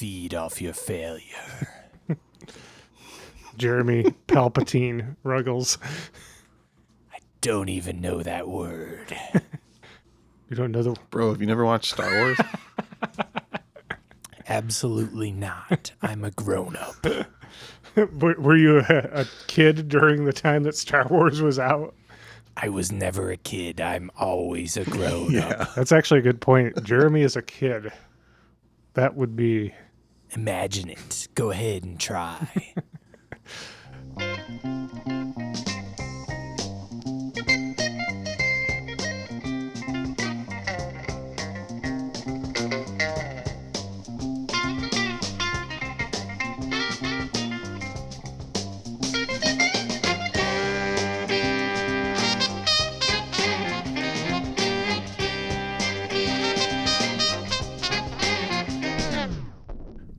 feed off your failure. Jeremy Palpatine Ruggles. I don't even know that word. You don't know the... Bro, have you never watched Star Wars? Absolutely not. I'm a grown-up. Were you a kid during the time that Star Wars was out? I was never a kid. I'm always a grown-up. Yeah. That's actually a good point. Jeremy is a kid. That would be... Imagine it. Go ahead and try.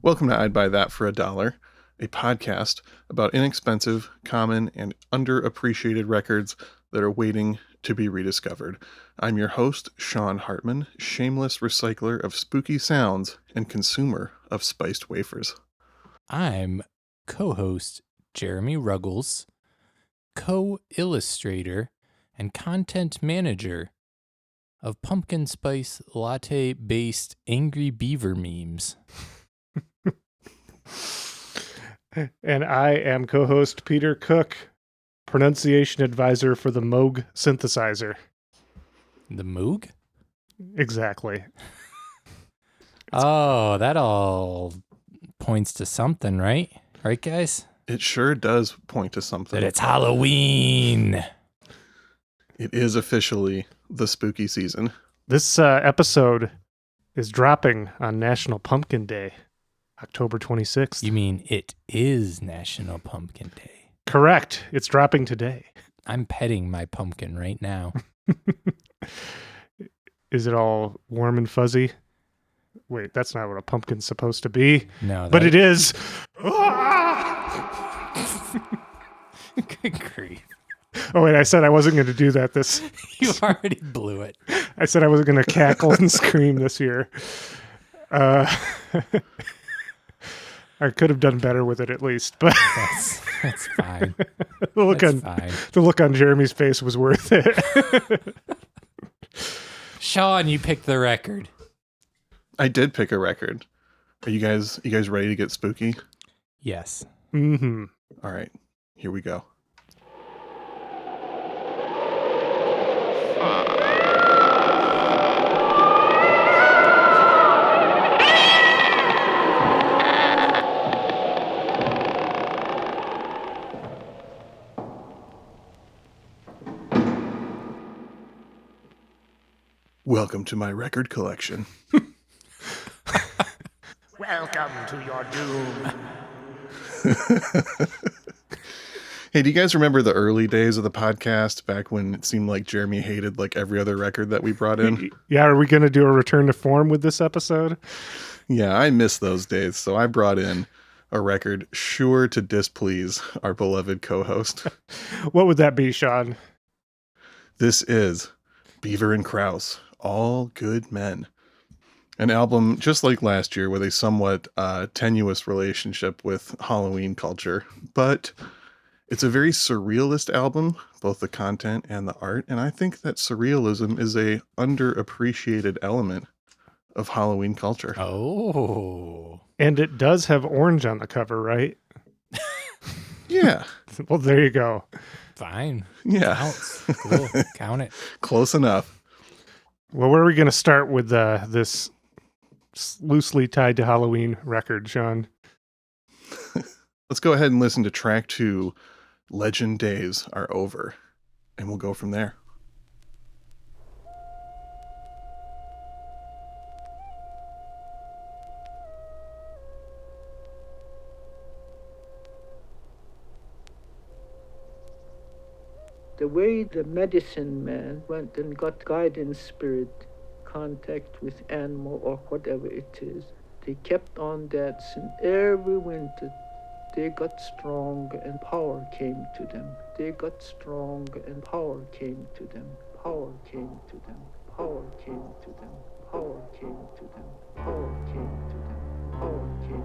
Welcome to I'd Buy That for $1, a podcast about inexpensive, common, and underappreciated records that are waiting to be rediscovered. I'm your host, Sean Hartman, shameless recycler of spooky sounds and consumer of spiced wafers. I'm co-host Jeremy Ruggles, co-illustrator and content manager of pumpkin spice latte-based Angry Beaver memes. And I am co-host Peter Cook, pronunciation advisor for the Moog synthesizer. The Moog? Exactly. Oh, that all points to something, right? Right, guys? It sure does point to something. That it's Halloween. It is officially the spooky season. This episode is dropping on National Pumpkin Day, October 26th. You mean it is National Pumpkin Day? Correct. It's dropping today. I'm petting my pumpkin right now. Is it all warm and fuzzy? Wait, that's not what a pumpkin's supposed to be. No, but it is. Good grief. Oh, wait, I said I wasn't going to do that this. You already blew it. I said I wasn't going to cackle and scream this year. I could have done better with it at least, but that's fine. The look on Jeremy's face was worth it. Sean, you picked the record. I did pick a record. Are you guys ready to get spooky? Yes. Mm-hmm. All right, here we go. Welcome to my record collection. Welcome to your doom. Hey, do you guys remember the early days of the podcast back when it seemed like Jeremy hated like every other record that we brought in? Yeah, are we going to do a return to form with this episode? Yeah, I miss those days, so I brought in a record sure to displease our beloved co-host. What would that be, Sean? This is Beaver Krause, All Good Men. An album, just like last year, with a somewhat tenuous relationship with Halloween culture. But it's a very surrealist album, both the content and the art. And I think that surrealism is a underappreciated element of Halloween culture. Oh. And it does have orange on the cover, right? Yeah. Well, there you go. Fine. Yeah. Counts. Cool. Count it. Close enough. Well, where are we going to start with this loosely tied to Halloween record, Sean? Let's go ahead and listen to track 2, Legend Days Are Over, and we'll go from there. The way the medicine man went and got guidance spirit, contact with animal or whatever it is, they kept on that since every winter. They got strong and power came to them. They got strong and power came to them. Power came to them. Power came to them. Power came to them. Power came to them. Power came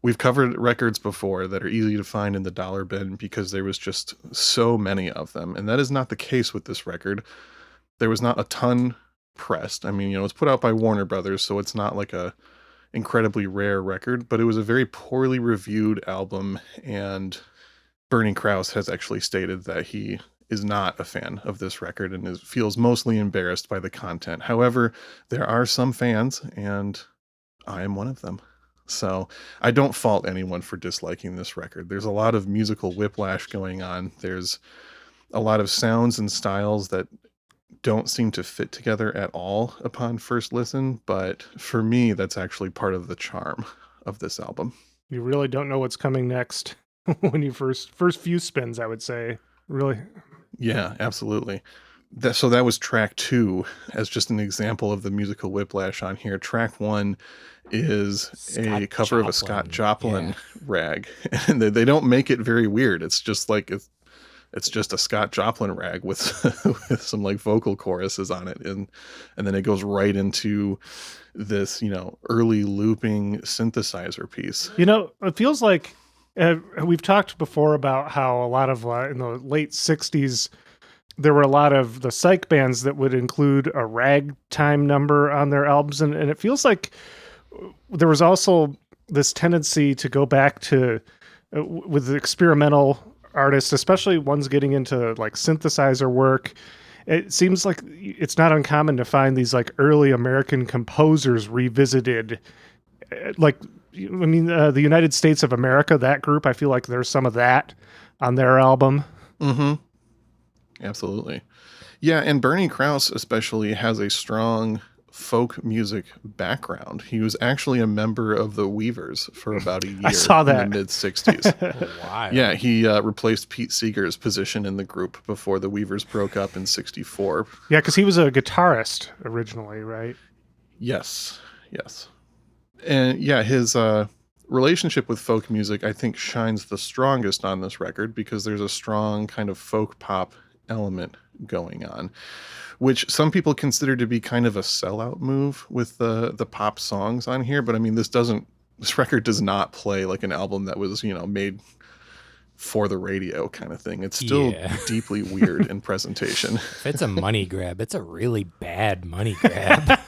We've covered records before that are easy to find in the dollar bin because there was just so many of them. And that is not the case with this record. There was not a ton pressed. I mean, it's put out by Warner Brothers, so it's not like a incredibly rare record, but it was a very poorly reviewed album. And Bernie Krause has actually stated that he is not a fan of this record and feels mostly embarrassed by the content. However, there are some fans, and I am one of them. So I don't fault anyone for disliking this record. There's a lot of musical whiplash going on. There's a lot of sounds and styles that don't seem to fit together at all upon first listen, but for me, that's actually part of the charm of this album. You really don't know what's coming next when you first few spins, I would say. Really. Yeah, absolutely. So that was track 2 as just an example of the musical whiplash on here. Track 1 is a cover of a Scott Joplin rag, and they don't make it very weird. It's just like it's just a Scott Joplin rag with with some like vocal choruses on it, and then it goes right into this early looping synthesizer piece. It feels like we've talked before about how a lot of in the late 60s there were a lot of the psych bands that would include a ragtime number on their albums, and it feels like there was also this tendency to go back to with experimental artists, especially ones getting into like synthesizer work. It seems like it's not uncommon to find these like early American composers revisited. The United States of America, that group, I feel like there's some of that on their album. Mm-hmm. Absolutely. Yeah, and Bernie Krause especially has a strong folk music background. He was actually a member of the Weavers for about a year. I saw that. In the mid-60s. Oh, wow. Yeah, he replaced Pete Seeger's position in the group before the Weavers broke up in 1964. Yeah, because he was a guitarist originally, right? Yes. And yeah, his relationship with folk music, I think, shines the strongest on this record because there's a strong kind of folk pop element going on, which some people consider to be kind of a sellout move with the pop songs on here. But I mean, this record does not play like an album that was, made for the radio kind of thing. It's still deeply weird in presentation. If it's a money grab, it's a really bad money grab.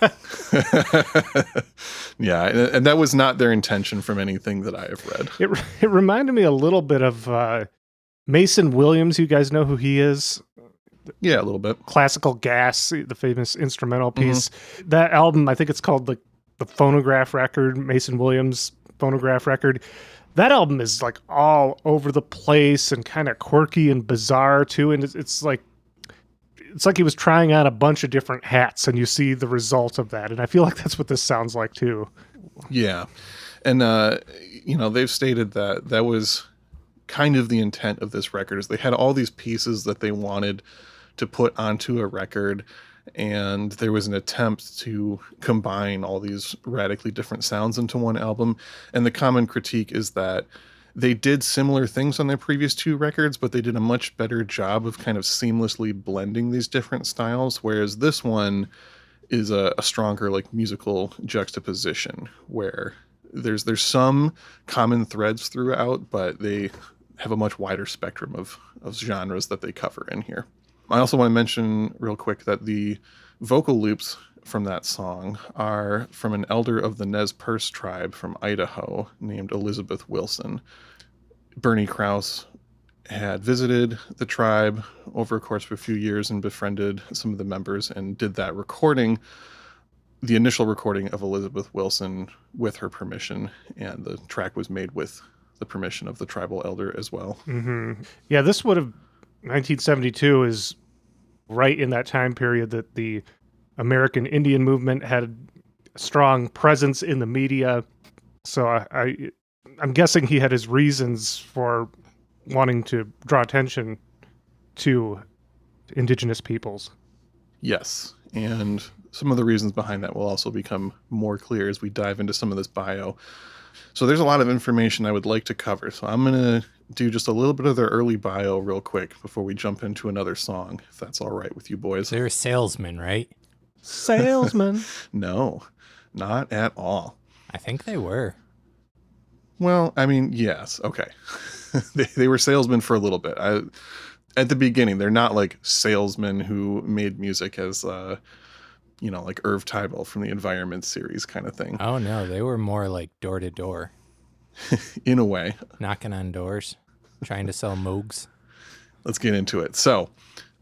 Yeah, and that was not their intention from anything that I have read. It reminded me a little bit of Mason Williams. You guys know who he is? Yeah, a little bit. Classical Gas, the famous instrumental piece. Mm-hmm. That album, I think it's called the phonograph record, Mason Williams phonograph record. That album is like all over the place and kind of quirky and bizarre too. And it's like he was trying on a bunch of different hats, and you see the result of that. And I feel like that's what this sounds like too. Yeah. And, they've stated that was kind of the intent of this record, is they had all these pieces that they wanted to put onto a record, and there was an attempt to combine all these radically different sounds into one album. And the common critique is that they did similar things on their previous 2 records, but they did a much better job of kind of seamlessly blending these different styles, whereas this one is a stronger like musical juxtaposition where there's some common threads throughout, but they have a much wider spectrum of genres that they cover in here. I also want to mention real quick that the vocal loops from that song are from an elder of the Nez Perce tribe from Idaho named Elizabeth Wilson. Bernie Krause had visited the tribe over a course of a few years and befriended some of the members and did that recording, the initial recording of Elizabeth Wilson, with her permission, and the track was made with the permission of the tribal elder as well. Mm-hmm. Yeah, this would have 1972 is right in that time period that the American Indian movement had a strong presence in the media. So I'm guessing he had his reasons for wanting to draw attention to indigenous peoples. Yes, and some of the reasons behind that will also become more clear as we dive into some of this bio. So there's a lot of information I would like to cover. So I'm going to do just a little bit of their early bio real quick before we jump into another song, if that's all right with you boys. They're a salesman, right? Salesman. No, not at all. I think they were. Well, I mean, yes. Okay. They were salesmen for a little bit. At the beginning, they're not like salesmen who made music as, like Irv Tybel from the Environment series kind of thing. Oh no, they were more like door to door, In a way. knocking on doors, trying to sell Moogs. Let's get into it. So,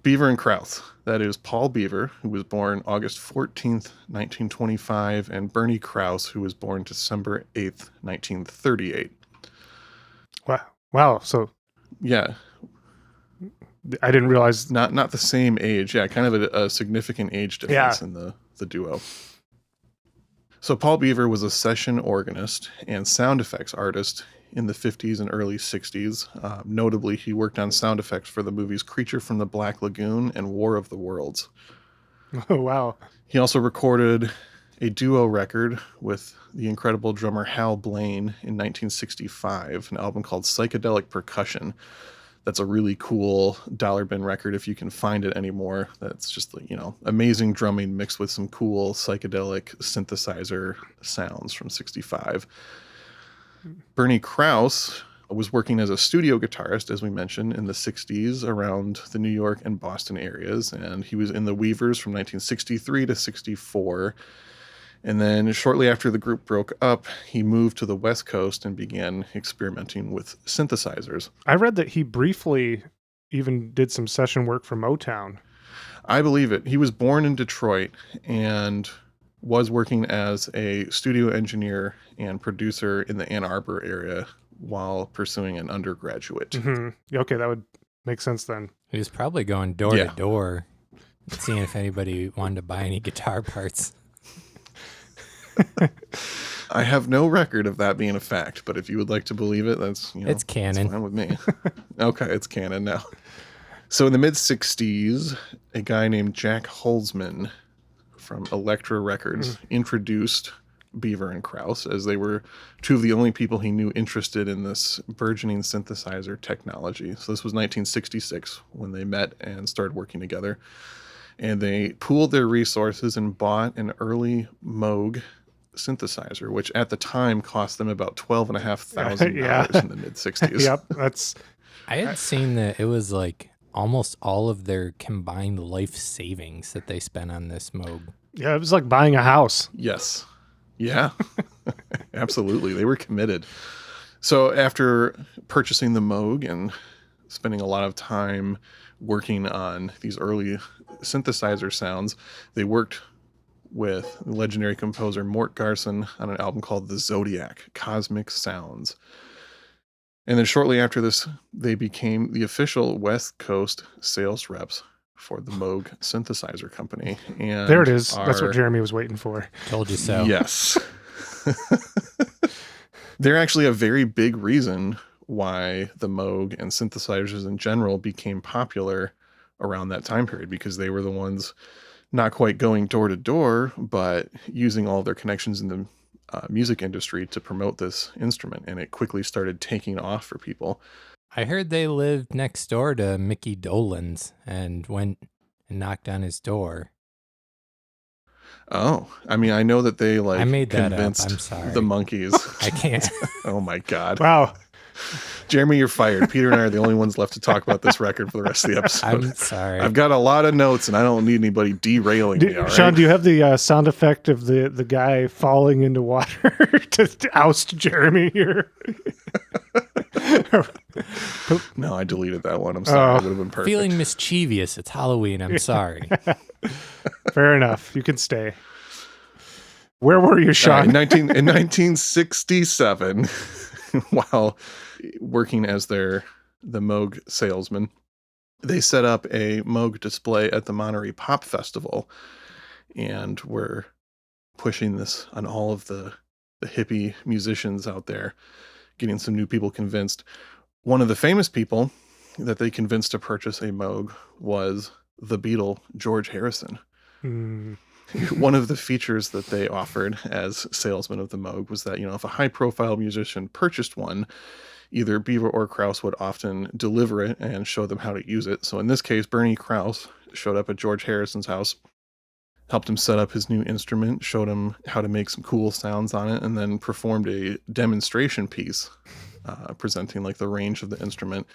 Beaver and Krause. That is Paul Beaver, who was born August 14th, 1925, and Bernie Krause, who was born December 8th, 1938. Wow. So Yeah, I didn't realize. not the same age. Yeah, kind of a significant age difference in the duo. So Paul Beaver was a session organist and sound effects artist in the 50s and early 60s. Notably, he worked on sound effects for the movies Creature from the Black Lagoon and War of the Worlds. Oh, wow. He also recorded a duo record with the incredible drummer Hal Blaine in 1965, an album called Psychedelic Percussion. That's a really cool dollar bin record if you can find it anymore. That's just, amazing drumming mixed with some cool psychedelic synthesizer sounds from 65. Bernie Krause was working as a studio guitarist, as we mentioned, in the 60s around the New York and Boston areas. And he was in the Weavers from 1963 to 64. And then shortly after the group broke up, he moved to the West Coast and began experimenting with synthesizers. I read that he briefly even did some session work for Motown. I believe it. He was born in Detroit and was working as a studio engineer and producer in the Ann Arbor area while pursuing an undergraduate. Mm-hmm. Okay, that would make sense then. He was probably going door to door, seeing if anybody wanted to buy any guitar parts. I have no record of that being a fact, but if you would like to believe it, that's it's canon. It's fine with me. Okay, it's canon now. So in the mid-60s, a guy named Jack Holzman from Elektra Records introduced Beaver and Krause, as they were two of the only people he knew interested in this burgeoning synthesizer technology. So this was 1966 when they met and started working together. And they pooled their resources and bought an early Moog synthesizer, which at the time cost them about $12,500 in the mid-60s. Yep, I had seen that it was like almost all of their combined life savings that they spent on this Moog. Yeah, it was like buying a house. Yes. Yeah, absolutely. They were committed. So after purchasing the Moog and spending a lot of time working on these early synthesizer sounds, they worked with the legendary composer Mort Garson on an album called The Zodiac, Cosmic Sounds. And then shortly after this, they became the official West Coast sales reps for the Moog synthesizer company. And there it is. That's what Jeremy was waiting for. Told you so. Yes. They're actually a very big reason why the Moog and synthesizers in general became popular around that time period, because they were the ones not quite going door to door, but using all their connections in the music industry to promote this instrument. And it quickly started taking off for people. I heard they lived next door to Mickey Dolenz and went and knocked on his door. Oh, I mean, I know that they I made that up. I'm convinced sorry. the monkeys. I can't. Oh my God. Wow. Jeremy, you're fired. Peter and I are the only ones left to talk about this record for the rest of the episode. I'm sorry. I've got a lot of notes and I don't need anybody derailing me. All right? Sean, do you have the sound effect of the guy falling into water to oust Jeremy here? No, I deleted that one. I'm sorry. It would have been perfect. Feeling mischievous. It's Halloween. I'm sorry. Fair enough. You can stay. Where were you, Sean? In 1967, while working as the Moog salesman, they set up a Moog display at the Monterey Pop Festival and were pushing this on all of the hippie musicians out there, getting some new people convinced. One of the famous people that they convinced to purchase a Moog was the Beatle, George Harrison. One of the features that they offered as salesmen of the Moog was that, if a high-profile musician purchased one, either Beaver or Krause would often deliver it and show them how to use it. So in this case, Bernie Krause showed up at George Harrison's house, helped him set up his new instrument, showed him how to make some cool sounds on it, and then performed a demonstration piece presenting like the range of the instrument.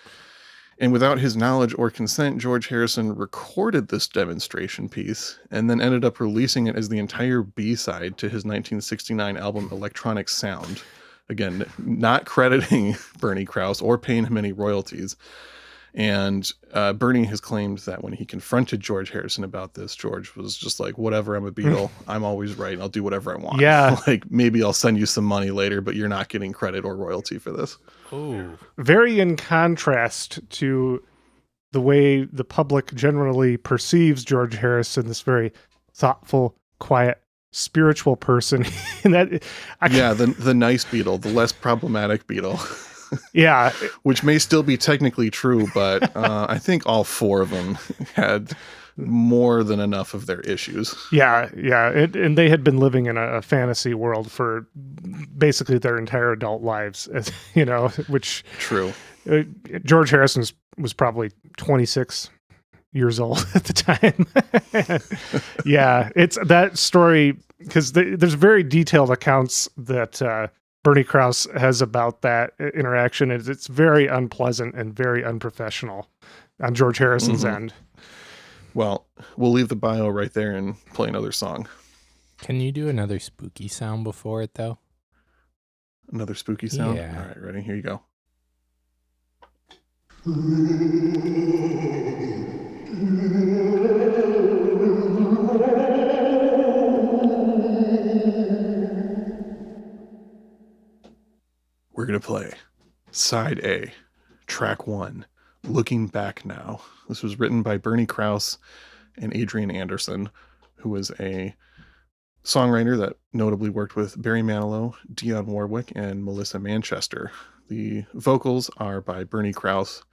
And without his knowledge or consent, George Harrison recorded this demonstration piece and then ended up releasing it as the entire B-side to his 1969 album Electronic Sound. Again, not crediting Bernie Krause or paying him any royalties. And Bernie has claimed that when he confronted George Harrison about this, George was just like, whatever, I'm a Beatle. I'm always right. I'll do whatever I want. Yeah. Like, maybe I'll send you some money later, but you're not getting credit or royalty for this. Oh, Very in contrast to the way the public generally perceives George Harrison, this very thoughtful, quiet, spiritual person. And that, the nice Beatle, the less problematic Beatle. Yeah. Which may still be technically true, but I think all four of them had more than enough of their issues. Yeah. And they had been living in a fantasy world for basically their entire adult lives, as you know, which True. George Harrison was probably 26 years old at the time. Yeah, it's that story because there's very detailed accounts that Bernie Krause has about that interaction. It's very unpleasant and very unprofessional on George Harrison's end. Well, we'll leave the bio right there and play another song. can you do another spooky sound before it, though? Another spooky sound? Yeah. All right, ready? Here you go. We're going to play Side A, Track 1, Looking Back Now. This was written by Bernie Krause and Adrian Anderson, who was a songwriter that notably worked with Barry Manilow, Dionne Warwick, and Melissa Manchester. The vocals are by Bernie Krause,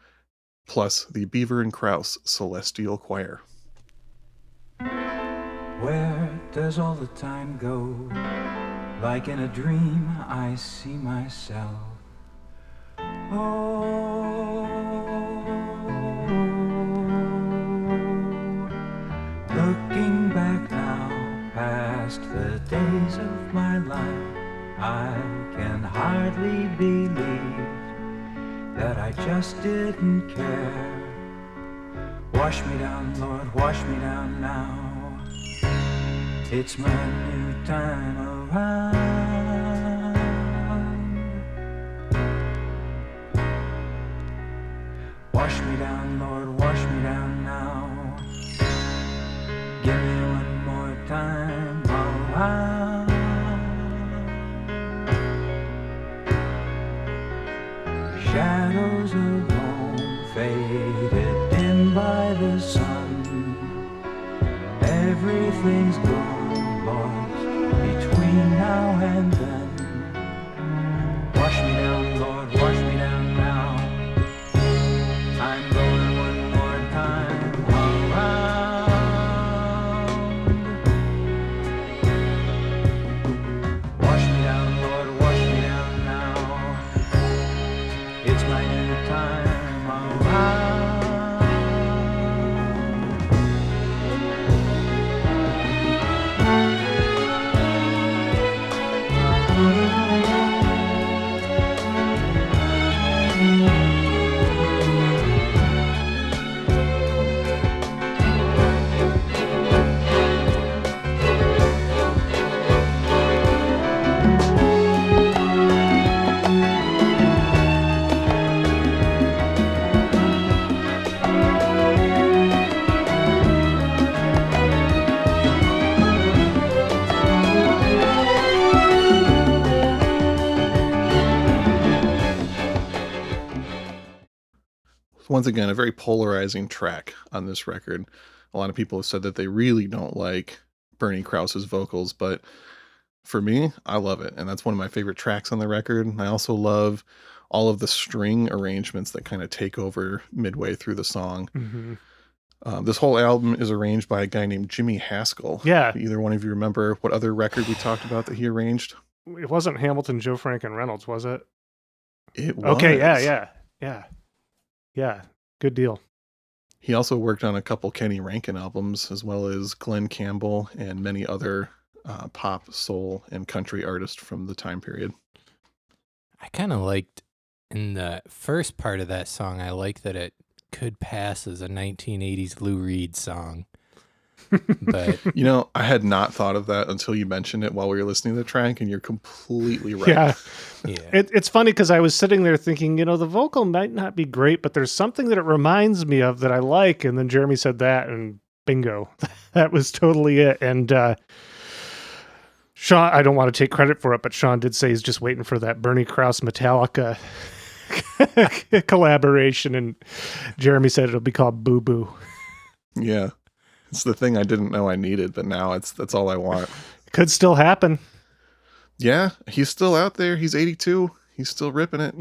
plus the Beaver Krause Celestial Choir. Where does all the time go? Like in a dream, I see myself. Oh, looking back now, past the days of my life, I can hardly believe that I just didn't care. Wash me down, Lord, wash me down now. It's my new time around. Wash me down, Lord, wash me down now. Give me one more time around. Shadows alone, faded dim by the sun. Everything's gone, lost between now and then. Wash me down, Lord, wash me down now. I'm going one more time around. Wash me down, Lord, wash me down now. It's my new time around. Once again, a very polarizing track on this record. A lot of people have said that they really don't like Bernie Krause's vocals, but for me, I love it. And that's one of my favorite tracks on the record. I also love all of the string arrangements that kind of take over midway through the song. Mm-hmm. This whole album is arranged by a guy named Jimmy Haskell. Yeah. Either one of you remember what other record we talked about that he arranged? It wasn't Hamilton, Joe Frank, and Reynolds, was it? It was. Okay, yeah. Good deal. He also worked on a couple Kenny Rankin albums, as well as Glenn Campbell and many other pop, soul, and country artists from the time period. I kind of liked in the first part of that song, I like that it could pass as a 1980s Lou Reed song. But You know, I had not thought of that until you mentioned it while we were listening to the track, and you're completely right. Yeah. yeah, It's funny because I was sitting there thinking, the vocal might not be great, but there's something that it reminds me of that I like. And then Jeremy said that, and bingo, that was totally it. And Sean, I don't want to take credit for it, but Sean did say he's just waiting for that Bernie Krause Metallica collaboration. And Jeremy said it'll be called Boo Boo. Yeah. It's the thing I didn't know I needed, but now that's all I want. Could still happen. Yeah, he's still out there. He's 82. He's still ripping it,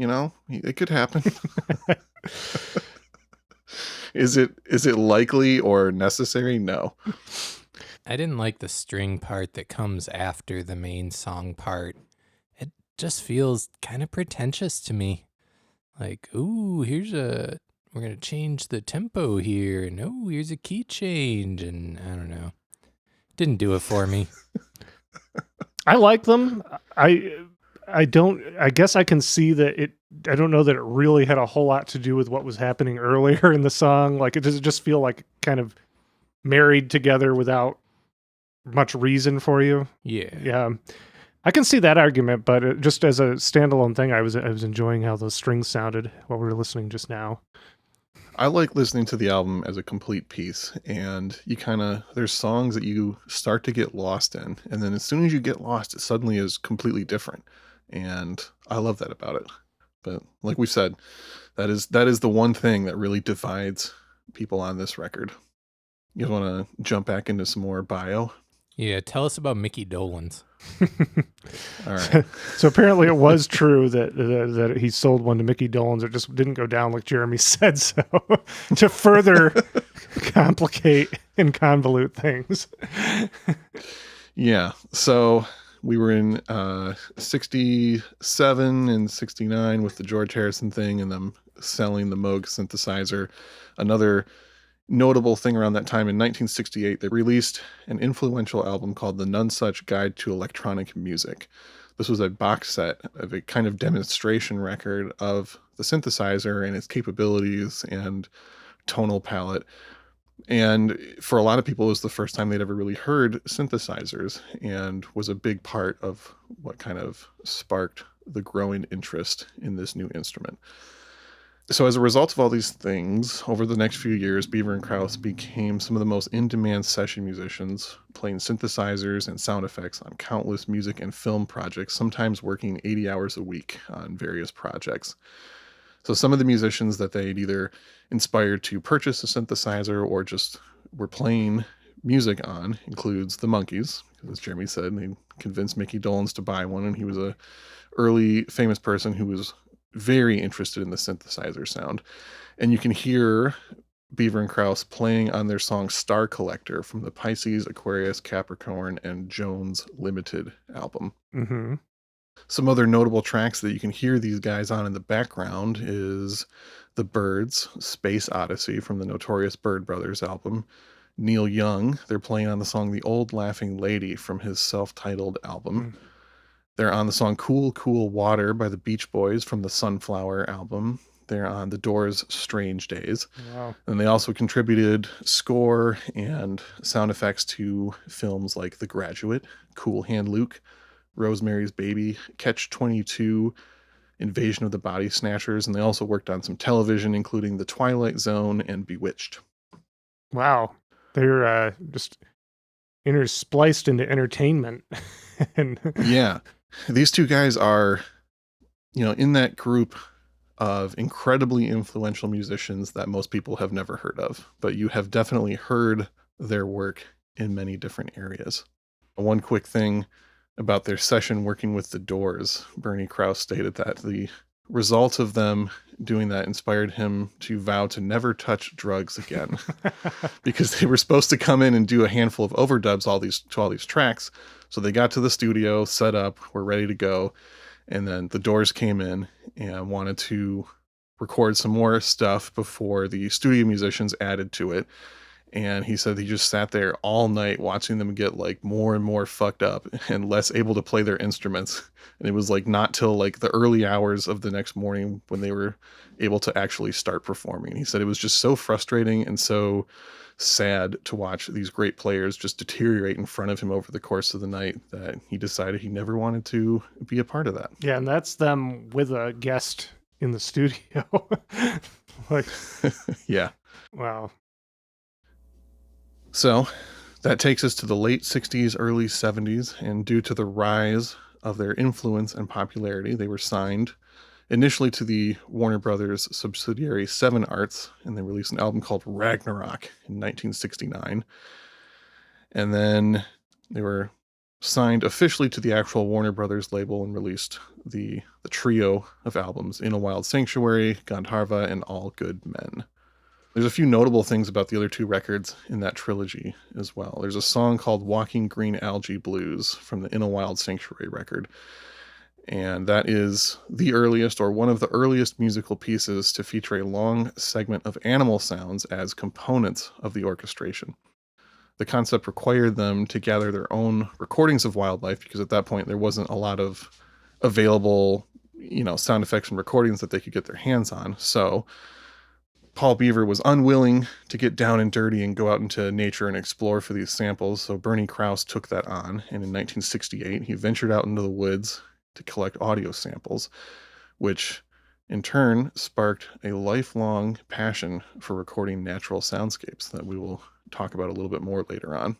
It could happen. Is it likely or necessary? No. I didn't like the string part that comes after the main song part. It just feels kind of pretentious to me. Like, ooh, we're going to change the tempo here. And oh, here's a key change. And I don't know. Didn't do it for me. I like them. I guess I can see that I don't know that it really had a whole lot to do with what was happening earlier in the song. Like, does it just feel like kind of married together without much reason for you? Yeah. Yeah. I can see that argument, but just as a standalone thing, I was enjoying how those strings sounded while we were listening just now. I like listening to the album as a complete piece, and there's songs that you start to get lost in, and then as soon as you get lost, it suddenly is completely different, and I love that about it. But like we said, that is the one thing that really divides people on this record. You want to jump back into some more bio? Yeah, tell us about Mickey Dolenz. All right. So apparently it was true that he sold one to Mickey Dolenz. It just didn't go down like Jeremy said. So to further complicate and convolute things. Yeah. So we were in 67 and 69 with the George Harrison thing and them selling the Moog synthesizer. Another notable thing around that time in 1968, they released an influential album called The Nonesuch Guide to Electronic Music. This was a box set of a kind of demonstration record of the synthesizer and its capabilities and tonal palette. And for a lot of people, it was the first time they'd ever really heard synthesizers and was a big part of what kind of sparked the growing interest in this new instrument. So as a result of all these things, over the next few years, Beaver and Krause became some of the most in-demand session musicians, playing synthesizers and sound effects on countless music and film projects, sometimes working 80 hours a week on various projects. So some of the musicians that they'd either inspired to purchase a synthesizer or just were playing music on includes the Monkees, because as Jeremy said, they convinced Mickey Dolenz to buy one, and he was a early famous person who was very interested in the synthesizer sound. And you can hear Beaver and Krause playing on their song Star Collector from the Pisces, Aquarius, Capricorn, and Jones Limited album. Mm-hmm. Some other notable tracks that you can hear these guys on in the background is The Byrds, Space Odyssey from the Notorious Byrd Brothers album. Neil Young, they're playing on the song The Old Laughing Lady from his self-titled album. They're on the song Cool, Cool Water by the Beach Boys from the Sunflower album. They're on The Doors' Strange Days. Wow. And they also contributed score and sound effects to films like The Graduate, Cool Hand Luke, Rosemary's Baby, Catch-22, Invasion of the Body Snatchers, and they also worked on some television, including The Twilight Zone and Bewitched. Wow. They're just interspliced into entertainment. And yeah. These two guys are, in that group of incredibly influential musicians that most people have never heard of, but you have definitely heard their work in many different areas. One quick thing about their session working with the Doors, Bernie Krause stated that the result of them doing that inspired him to vow to never touch drugs again because they were supposed to come in and do a handful of overdubs to all these tracks. So they got to the studio, set up, were ready to go. And then the Doors came in and wanted to record some more stuff before the studio musicians added to it. And he said he just sat there all night watching them get like more and more fucked up and less able to play their instruments. And it was like not till like the early hours of the next morning when they were able to actually start performing. He said it was just so frustrating and so sad to watch these great players just deteriorate in front of him over the course of the night that he decided he never wanted to be a part of that. Yeah, and that's them with a guest in the studio. Like, Yeah. wow. So that takes us to the late 60s, early 70s, and due to the rise of their influence and popularity, they were signed initially to the Warner Brothers subsidiary 7 Arts, and they released an album called Ragnarok in 1969. And then they were signed officially to the actual Warner Brothers label and released the trio of albums, In a Wild Sanctuary, Gandharva, and All Good Men. There's a few notable things about the other 2 records in that trilogy as well. There's a song called Walking Green Algae Blues from the In a Wild Sanctuary record. And that is the earliest or one of the earliest musical pieces to feature a long segment of animal sounds as components of the orchestration. The concept required them to gather their own recordings of wildlife because at that point there wasn't a lot of available, sound effects and recordings that they could get their hands on. So Paul Beaver was unwilling to get down and dirty and go out into nature and explore for these samples, so Bernie Krause took that on, and in 1968 he ventured out into the woods to collect audio samples, which in turn sparked a lifelong passion for recording natural soundscapes that we will talk about a little bit more later on.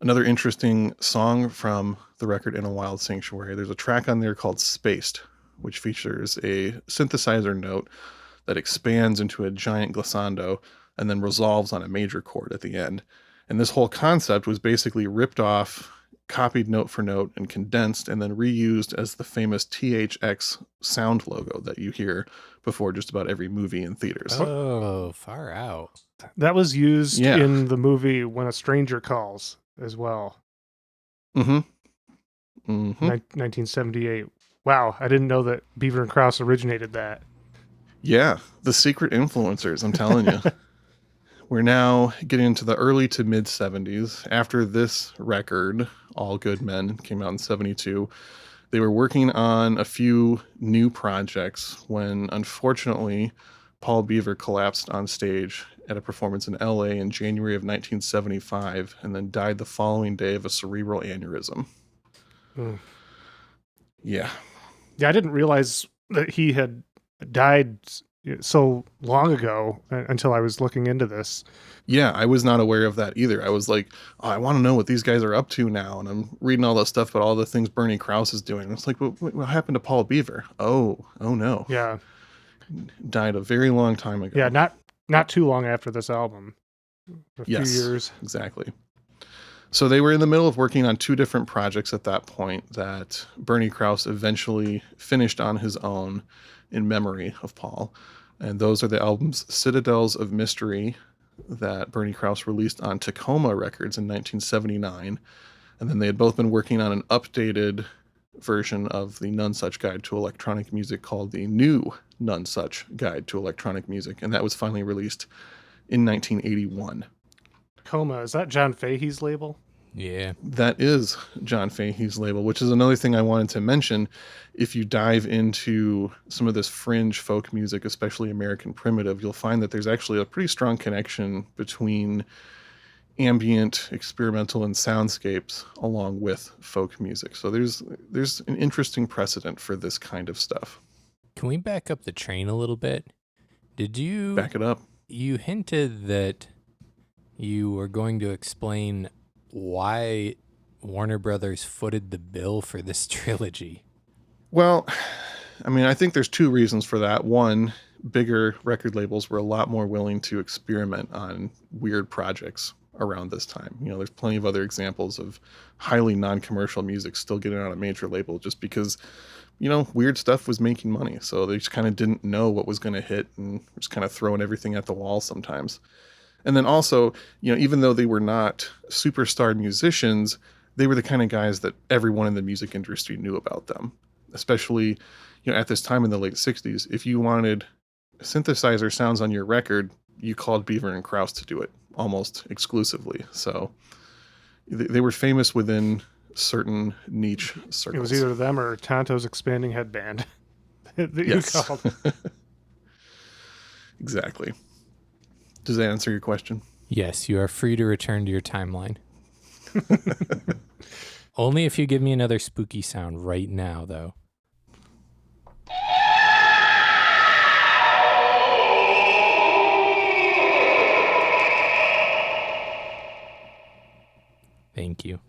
Another interesting song from the record In a Wild Sanctuary, there's a track on there called Spaced, which features a synthesizer note that expands into a giant glissando and then resolves on a major chord at the end. And this whole concept was basically ripped off, copied note for note, and condensed and then reused as the famous THX sound logo that you hear before just about every movie in theaters. Oh, far out. That was used in the movie When a Stranger Calls as well. Mm-hmm. 1978. Wow, I didn't know that Beaver and Krause originated that. Yeah, the secret influencers, I'm telling you. We're now getting into the early to mid 70s. After this record, All Good Men, came out in 72, they were working on a few new projects when, unfortunately, Paul Beaver collapsed on stage at a performance in LA in January of 1975 and then died the following day of a cerebral aneurysm. Mm. Yeah. Yeah, I didn't realize that he had died so long ago until I was looking into this. Yeah, I was not aware of that either. I was like, oh, I want to know what these guys are up to now. And I'm reading all that stuff about all the things Bernie Krause is doing. And it's like, what happened to Paul Beaver? Oh no. Yeah. Died a very long time ago. Yeah, not too long after this album. A few years. Exactly. So they were in the middle of working on 2 different projects at that point that Bernie Krause eventually finished on his own in memory of Paul. And those are the albums Citadels of Mystery that Bernie Krause released on Tacoma Records in 1979. And then they had both been working on an updated version of the None Such Guide to Electronic Music called the New None Such Guide to Electronic Music. And that was finally released in 1981. Coma, is that John Fahey's label? Yeah. That is John Fahey's label, which is another thing I wanted to mention. If you dive into some of this fringe folk music, especially American Primitive, you'll find that there's actually a pretty strong connection between ambient, experimental, and soundscapes along with folk music. So there's an interesting precedent for this kind of stuff. Can we back up the train a little bit? Did you Back it up? You hinted that you were going to explain why Warner Brothers footed the bill for this trilogy. Well, I mean, I think there's 2 reasons for that. One, bigger record labels were a lot more willing to experiment on weird projects around this time. There's plenty of other examples of highly non-commercial music still getting on a major label just because, weird stuff was making money. So they just kind of didn't know what was going to hit and just kind of throwing everything at the wall sometimes. And then also, even though they were not superstar musicians, they were the kind of guys that everyone in the music industry knew about them. Especially, at this time in the late 60s, if you wanted synthesizer sounds on your record, you called Beaver and Krause to do it almost exclusively. So they were famous within certain niche circles. It was either them or Tonto's Expanding Headband that you Yes. called. Exactly. Does that answer your question? Yes, you are free to return to your timeline. Only if you give me another spooky sound right now, though. Thank you.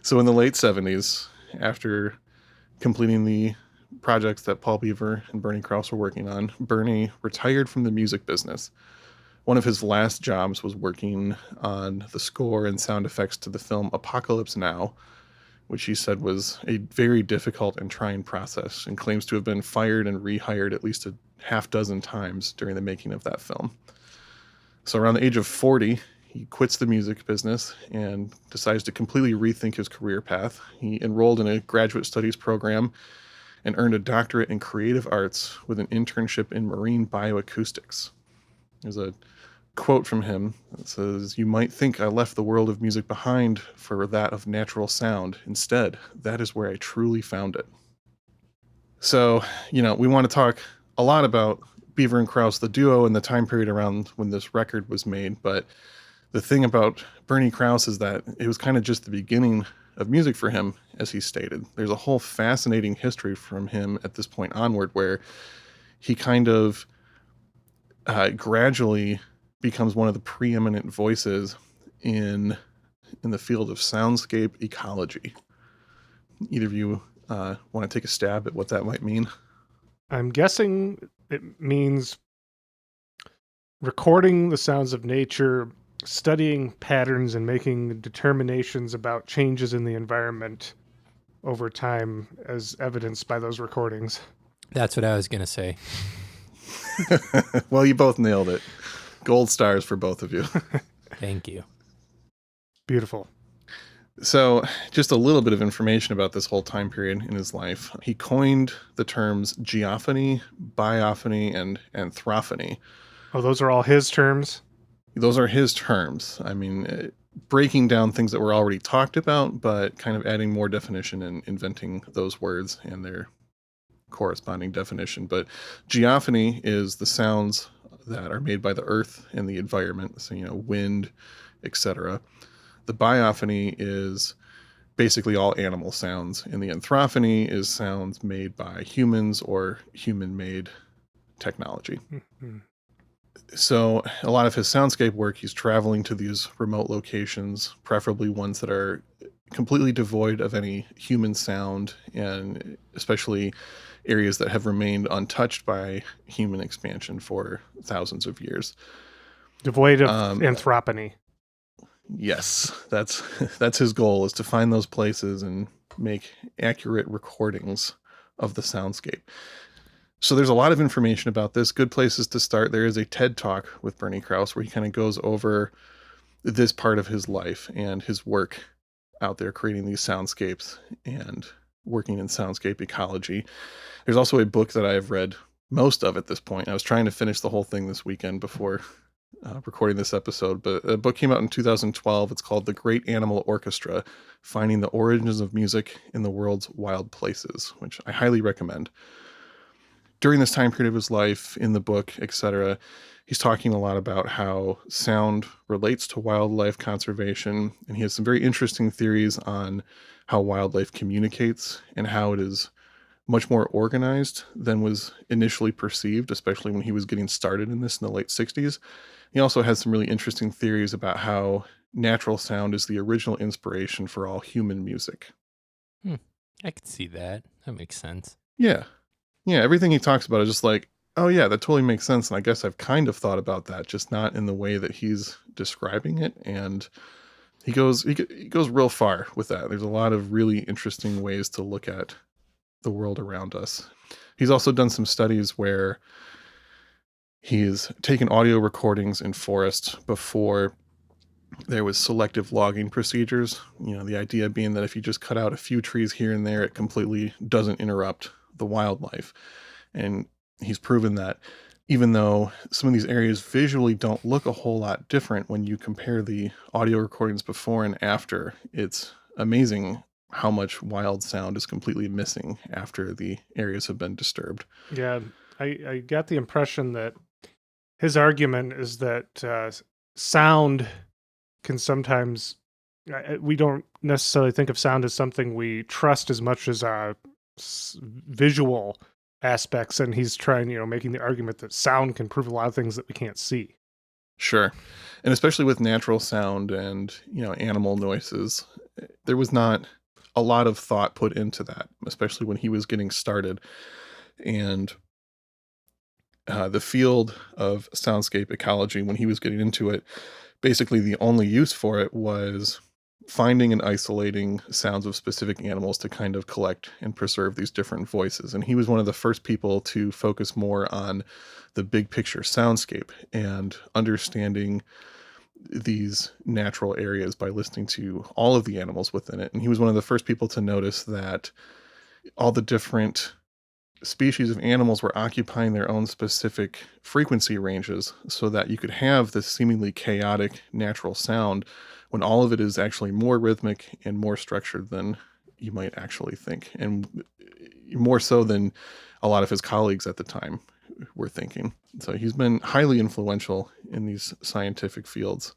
So in the late 70s, after completing the projects that Paul Beaver and Bernie Krause were working on, Bernie retired from the music business. One of his last jobs was working on the score and sound effects to the film Apocalypse Now, which he said was a very difficult and trying process, and claims to have been fired and rehired at least a half dozen times during the making of that film. So around the age of 40, he quits the music business and decides to completely rethink his career path. He enrolled in a graduate studies program and earned a doctorate in creative arts with an internship in marine bioacoustics. There's a quote from him that says, "You might think I left the world of music behind for that of natural sound. Instead, that is where I truly found it." So, we want to talk a lot about Beaver and Krause, the duo, and the time period around when this record was made. But the thing about Bernie Krause is that it was kind of just the beginning of music for him, as he stated. There's a whole fascinating history from him at this point onward where he kind of gradually becomes one of the preeminent voices in the field of soundscape ecology. Either of you want to take a stab at what that might mean? I'm guessing it means recording the sounds of nature, studying patterns, and making determinations about changes in the environment over time as evidenced by those recordings. That's what I was going to say. Well, you both nailed it. Gold stars for both of you. Thank you. Beautiful. So, just a little bit of information about this whole time period in his life. He coined the terms geophony, biophony, and anthrophony. Oh, those are all his terms? Those are his terms. I mean, breaking down things that were already talked about, but kind of adding more definition and inventing those words and their corresponding definition. But geophony is the sounds that are made by the earth and the environment, so wind, etc. The biophony is basically all animal sounds, and the anthrophony is sounds made by humans or human-made technology. Mm-hmm. So a lot of his soundscape work, he's traveling to these remote locations, preferably ones that are completely devoid of any human sound, and especially areas that have remained untouched by human expansion for thousands of years. Devoid of anthropony. Yes, that's his goal, is to find those places and make accurate recordings of the soundscape. So there's a lot of information about this. Good places to start. There is a TED Talk with Bernie Krause where he kind of goes over this part of his life and his work out there creating these soundscapes and working in soundscape ecology. There's also a book that I have read most of at this point. I was trying to finish the whole thing this weekend before recording this episode, but a book came out in 2012. It's called The Great Animal Orchestra: Finding the Origins of Music in the World's Wild Places, which I highly recommend. During this time period of his life, in the book, etc., he's talking a lot about how sound relates to wildlife conservation, and he has some very interesting theories on how wildlife communicates and how it is much more organized than was initially perceived, especially when he was getting started in this in the late 60s. He also has some really interesting theories about how natural sound is the original inspiration for all human music. I could see that. That makes sense. Yeah. Yeah, everything he talks about is just like, oh yeah, that totally makes sense. And I guess I've kind of thought about that, just not in the way that he's describing it. And he goes real far with that. There's a lot of really interesting ways to look at the world around us. He's also done some studies where he's taken audio recordings in forests before there was selective logging procedures. The idea being that if you just cut out a few trees here and there, it completely doesn't interrupt the wildlife. And he's proven that even though some of these areas visually don't look a whole lot different when you compare the audio recordings before and after, it's amazing how much wild sound is completely missing after the areas have been disturbed. Yeah, I got the impression that his argument is that sound can sometimes, we don't necessarily think of sound as something we trust as much as visual aspects, and he's trying, making the argument that sound can prove a lot of things that we can't see. Sure. And especially with natural sound and, animal noises, there was not a lot of thought put into that, especially when he was getting started. And the field of soundscape ecology, when he was getting into it, basically the only use for it was finding and isolating sounds of specific animals to kind of collect and preserve these different voices. And he was one of the first people to focus more on the big picture soundscape and understanding these natural areas by listening to all of the animals within it. And he was one of the first people to notice that all the different species of animals were occupying their own specific frequency ranges so that you could have this seemingly chaotic natural sound when all of it is actually more rhythmic and more structured than you might actually think, and more so than a lot of his colleagues at the time were thinking. So he's been highly influential in these scientific fields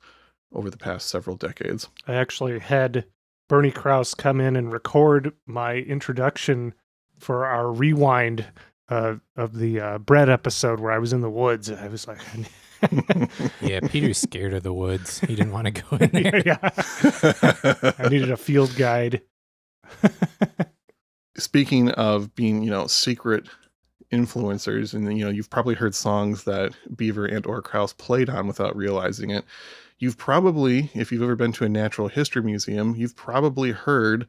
over the past several decades. I actually had Bernie Krause come in and record my introduction for our rewind of the bread episode where I was in the woods. I was like, Yeah, Peter's scared of the woods. He didn't want to go in there. yeah. I needed a field guide. Speaking of being, secret influencers, and you've probably heard songs that Beaver and or Krause played on without realizing it. You've probably, if you've ever been to a natural history museum, you've probably heard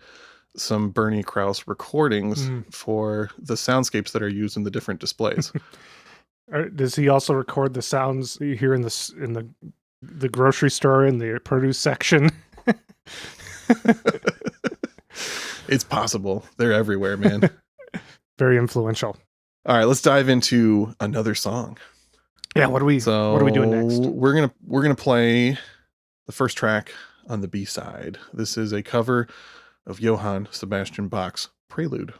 some Bernie Krause recordings for the soundscapes that are used in the different displays. Does he also record the sounds you hear in the grocery store in the produce section? It's possible. They're everywhere, man. Very influential. All right, let's dive into another song. Yeah, what are we doing next? We're gonna play the first track on the B side. This is a cover of Johann Sebastian Bach's Prelude.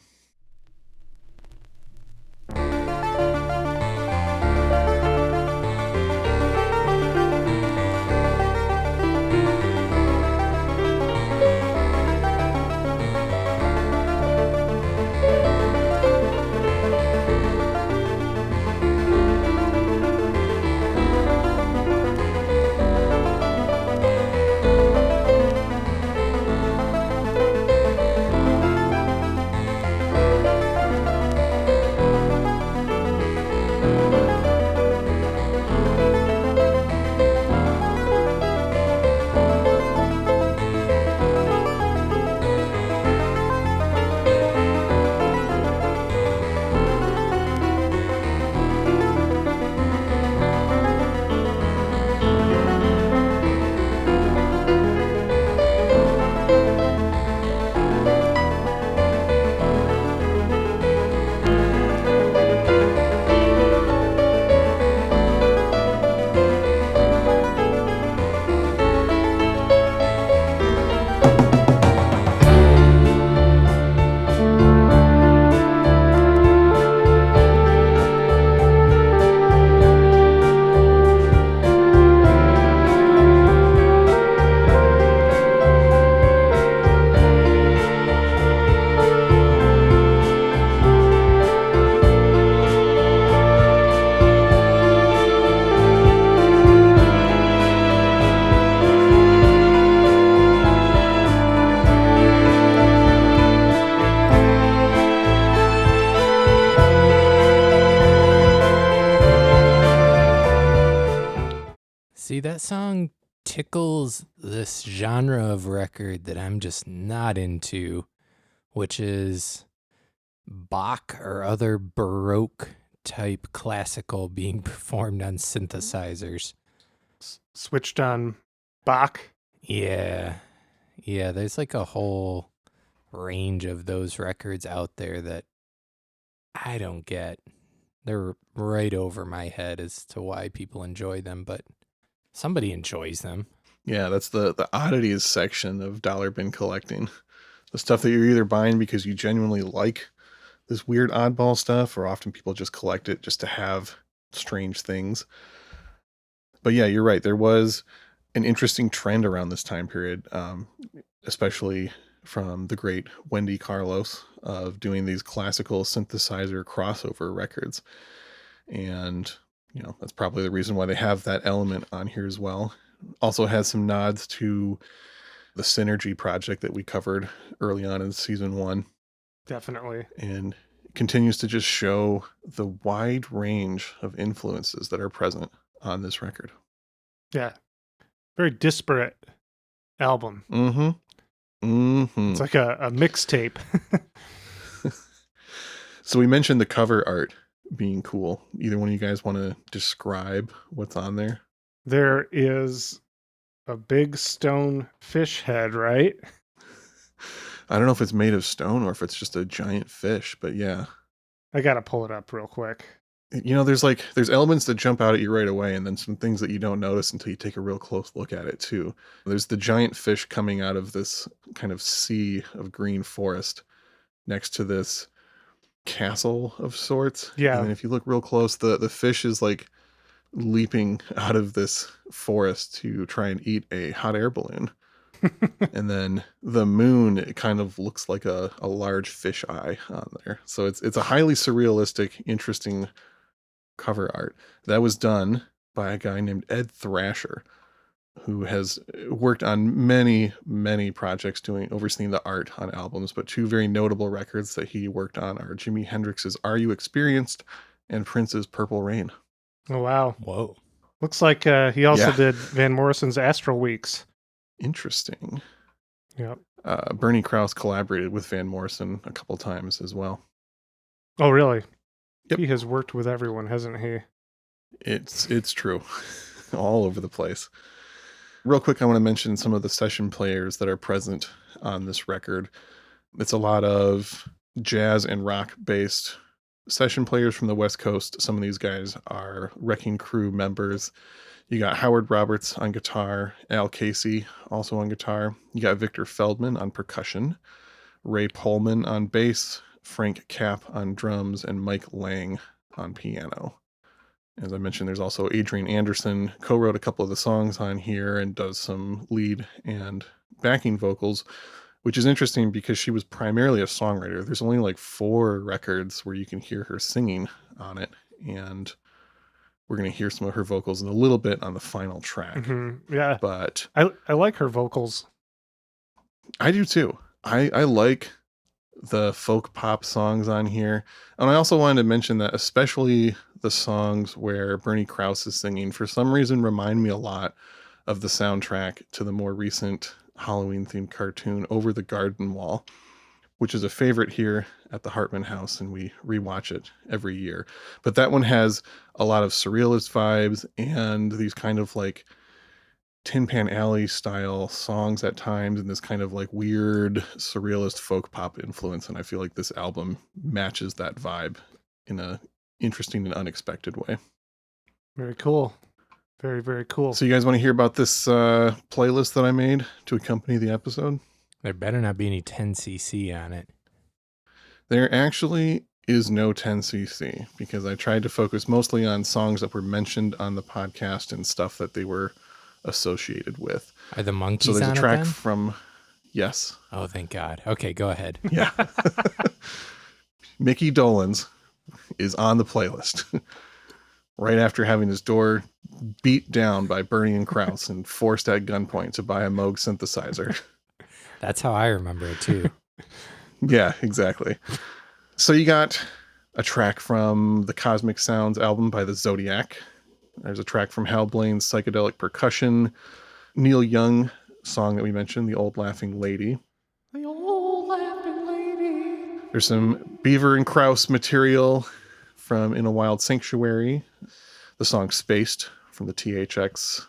See, that song tickles this genre of record that I'm just not into, which is Bach or other Baroque type classical being performed on synthesizers. Switched on Bach. Yeah. Yeah, there's like a whole range of those records out there that I don't get. They're right over my head as to why people enjoy them, but somebody enjoys them. Yeah, that's the oddities section of dollar bin collecting. The stuff that you're either buying because you genuinely like this weird oddball stuff, or often people just collect it just to have strange things. But yeah, you're right. There was an interesting trend around this time period, especially from the great Wendy Carlos, of doing these classical synthesizer crossover records. And, that's probably the reason why they have that element on here as well. Also has some nods to the Synergy project that we covered early on in season 1. Definitely. And continues to just show the wide range of influences that are present on this record. Yeah. Very disparate album. Mm-hmm. Mm-hmm. It's like a mixtape. So we mentioned the cover art being cool. Either one of you guys want to describe what's on there? There is a big stone fish head, right? I don't know if it's made of stone or if it's just a giant fish, but yeah. I gotta pull it up real quick. There's elements that jump out at you right away, and then some things that you don't notice until you take a real close look at it too. There's the giant fish coming out of this kind of sea of green forest next to this castle of sorts. Yeah. And then if you look real close, the fish is like leaping out of this forest to try and eat a hot air balloon. And then the moon, it kind of looks like a large fish eye on there. So it's a highly surrealistic, interesting cover art. That was done by a guy named Ed Thrasher, who has worked on many, many projects overseeing the art on albums, but 2 very notable records that he worked on are Jimi Hendrix's Are You Experienced and Prince's Purple Rain. Oh, wow. Whoa. Looks like he also Yeah. did Van Morrison's Astral Weeks. Interesting. Yep. Bernie Krause collaborated with Van Morrison a couple times as well. Oh, really? Yep. He has worked with everyone, hasn't he? It's true. All over the place. Real quick, I want to mention some of the session players that are present on this record. It's a lot of jazz and rock based session players from the West Coast. Some of these guys are Wrecking Crew members. You got Howard Roberts on guitar, Al Casey also on guitar. You got Victor Feldman on percussion, Ray Pullman on bass, Frank Capp on drums, and Mike Lang on piano. As I mentioned, there's also Adrian Anderson, co-wrote a couple of the songs on here and does some lead and backing vocals, which is interesting because she was primarily a songwriter. There's only like 4 records where you can hear her singing on it, and we're going to hear some of her vocals in a little bit on the final track. Mm-hmm. Yeah. But I like her vocals. I do too. I like the folk pop songs on here. And I also wanted to mention that especially the songs where Bernie Krause is singing, for some reason, remind me a lot of the soundtrack to the more recent Halloween-themed cartoon Over the Garden Wall, which is a favorite here at the Hartman House, and we rewatch it every year. But that one has a lot of surrealist vibes and these kind of like Tin Pan Alley style songs at times, and this kind of like weird surrealist folk pop influence. And I feel like this album matches that vibe in a interesting and unexpected way. Very cool. Very, very cool. So you guys want to hear about this playlist that I made to accompany the episode? There better not be any 10cc on it. There actually is no 10cc because I tried to focus mostly on songs that were mentioned on the podcast and stuff that they were associated with. Are the monkeys So there's on a track it then? from, yes. Oh, thank God. Okay, go ahead. Yeah. Mickey Dolenz is on the playlist right after having his door beat down by Bernie and Krause and forced at gunpoint to buy a Moog synthesizer. That's how I remember it too. Yeah, exactly. So you got a track from the Cosmic Sounds album by the Zodiac. There's a track from Hal Blaine's Psychedelic Percussion. Neil Young song that we mentioned, The Old Laughing Lady. The old laughing lady. There's some Beaver and Krause material from In a Wild Sanctuary. The song Spaced from the THX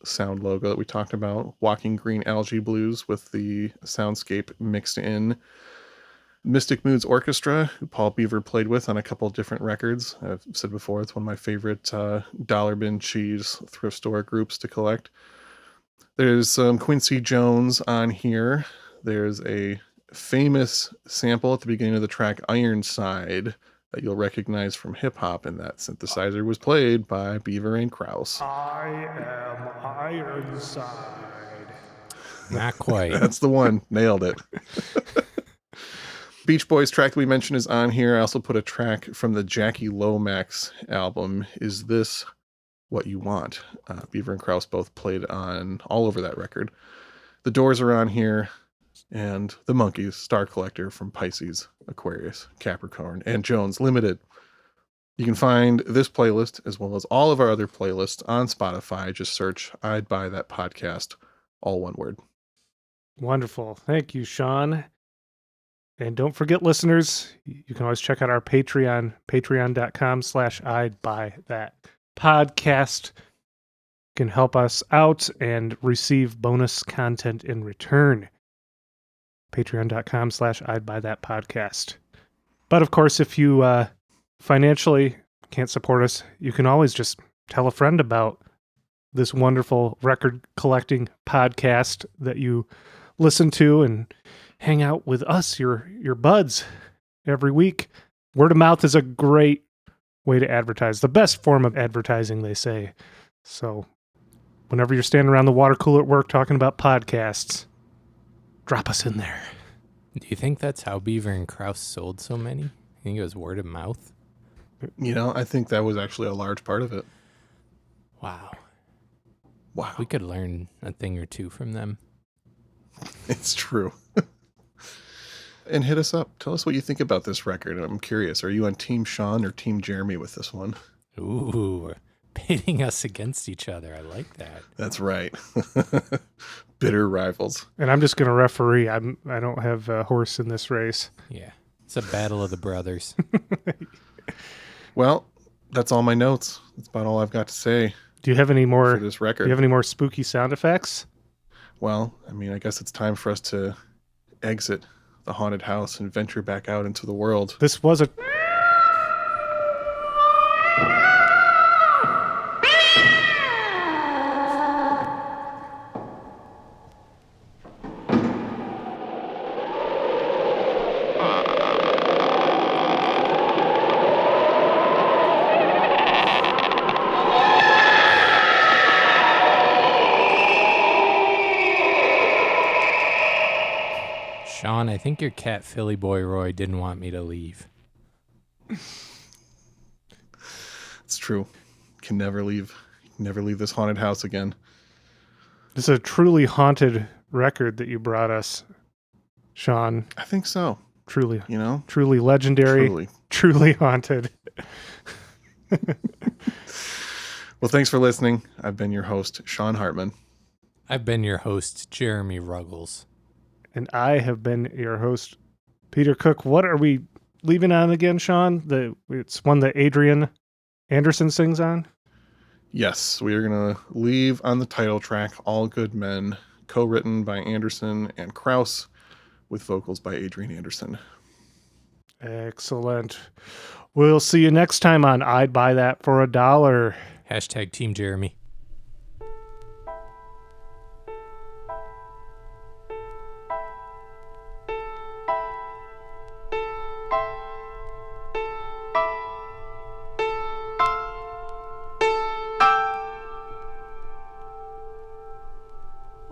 sound logo that we talked about. Walking Green Algae Blues with the soundscape mixed in. Mystic Moods Orchestra, who Paul Beaver played with on a couple of different records. I've said before, it's one of my favorite dollar bin cheese thrift store groups to collect. There's some Quincy Jones on here. There's a famous sample at the beginning of the track Ironside that you'll recognize from hip hop, and that synthesizer was played by Beaver and Krause. I am Ironside. Not quite. That's the one. Nailed it. Beach Boys track that we mentioned is on here. I also put a track from the Jackie Lomax album, Is This What You Want? Beaver and Krause both played on all over that record. The Doors are on here, and the Monkees, Star Collector from Pisces, Aquarius, Capricorn, and Jones Limited. You can find this playlist as well as all of our other playlists on Spotify. Just search I'd Buy That Podcast, all one word. Wonderful. Thank you, Sean. And don't forget, listeners, you can always check out our Patreon, patreon.com/I'd Buy That Podcast. You can help us out and receive bonus content in return. Patreon.com/I'd Buy That Podcast. But of course, if you financially can't support us, you can always just tell a friend about this wonderful record collecting podcast that you listen to and hang out with us, your buds, every week. Word of mouth is a great way to advertise. The best form of advertising, they say. So whenever you're standing around the water cooler at work talking about podcasts, drop us in there. Do you think that's how Beaver and Krause sold so many? You think it was word of mouth? I think that was actually a large part of it. Wow. Wow. We could learn a thing or two from them. It's true. And hit us up. Tell us what you think about this record. I'm curious. Are you on Team Sean or Team Jeremy with this one? Ooh, pitting us against each other. I like that. That's right. Bitter rivals. And I'm just going to referee. I don't have a horse in this race. Yeah. It's a battle of the brothers. Well, that's all my notes. That's about all I've got to say Do you have any more? for this record. Do you have any more spooky sound effects? Well, I guess it's time for us to exit the haunted house and venture back out into the world. This was a Sean, I think your cat Philly Boy Roy didn't want me to leave. It's true. Can never leave this haunted house again. This is a truly haunted record that you brought us, Sean. I think so. Truly, truly legendary, truly haunted. Well, thanks for listening. I've been your host, Sean Hartman. I've been your host, Jeremy Ruggles. And I have been your host, Peter Cook. What are we leaving on again, Sean? It's one that Adrian Anderson sings on? Yes, we are going to leave on the title track, All Good Men, co-written by Anderson and Krause, with vocals by Adrian Anderson. Excellent. We'll see you next time on I'd Buy That for $1. Hashtag Team Jeremy.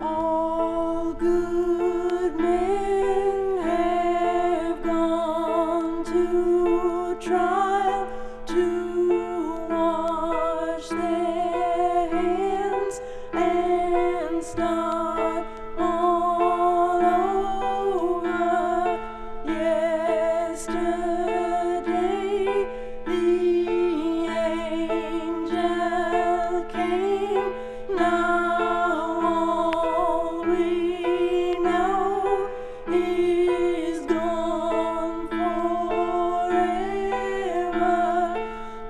All good men have gone to trial to wash their hands and start all over. Yesterday the angel came. Now all we know is gone forever.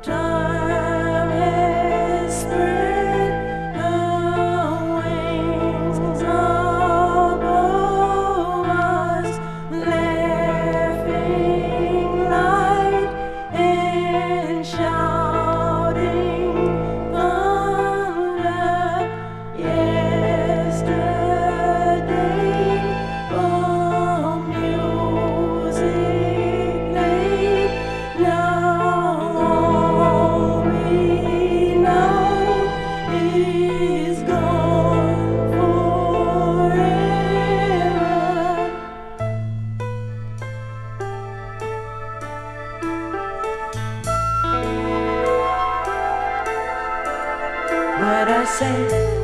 Time has spread her wings what I say.